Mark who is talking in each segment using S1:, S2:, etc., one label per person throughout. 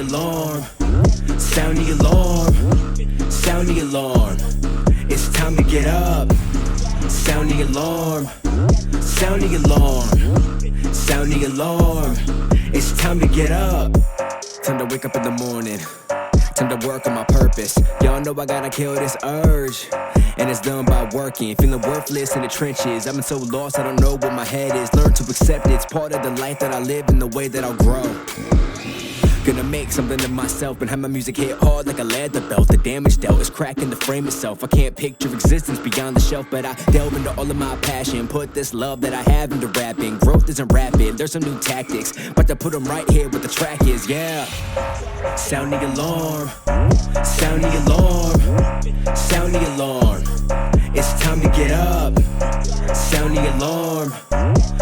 S1: alarm, sound the alarm, sound the alarm. It's time to get up. Sound the alarm, sound the alarm, sound the alarm. It's time to get up. Time to wake up in the morning. Time to work on my purpose. Y'all know I gotta kill this urge, and it's done by working. Feeling worthless in the trenches. I've been so lost, I don't know what my head is. Learn to accept it. It's part of the life that I live and the way that I'll grow. Gonna make something of myself and have my music hit hard like a leather belt. The damage dealt is cracking the frame itself. I can't picture existence beyond the shelf, but I delve into all of my passion. Put this love that I have into rapping. Growth isn't rapid, there's some new tactics, but to put them right here where the track is, yeah. Sound the alarm, sound the alarm, sound the alarm. It's time to get up. Sound the alarm,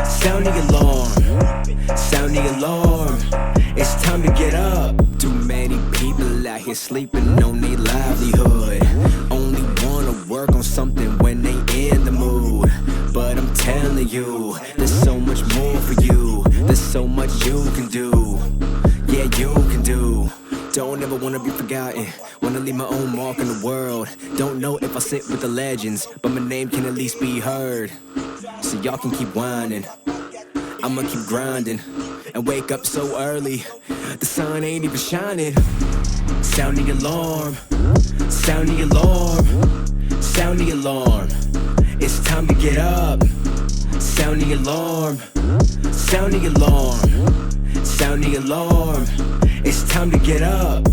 S1: sound the alarm, sound the alarm. It's time to get up. Too many people out here sleeping on their livelihood. Only wanna work on something when they in the mood. But I'm telling you, there's so much more for you. There's so much you can do. Yeah, you can do. Don't ever wanna be forgotten. Wanna leave my own mark in the world. Don't know if I sit with the legends, but my name can at least be heard. So y'all can keep whining, I'ma keep grinding, and wake up so early the sun ain't even shining. Sound the alarm, sound the alarm, sound the alarm. It's time to get up. Sound the alarm, sound the alarm, sound the alarm. It's time to get up.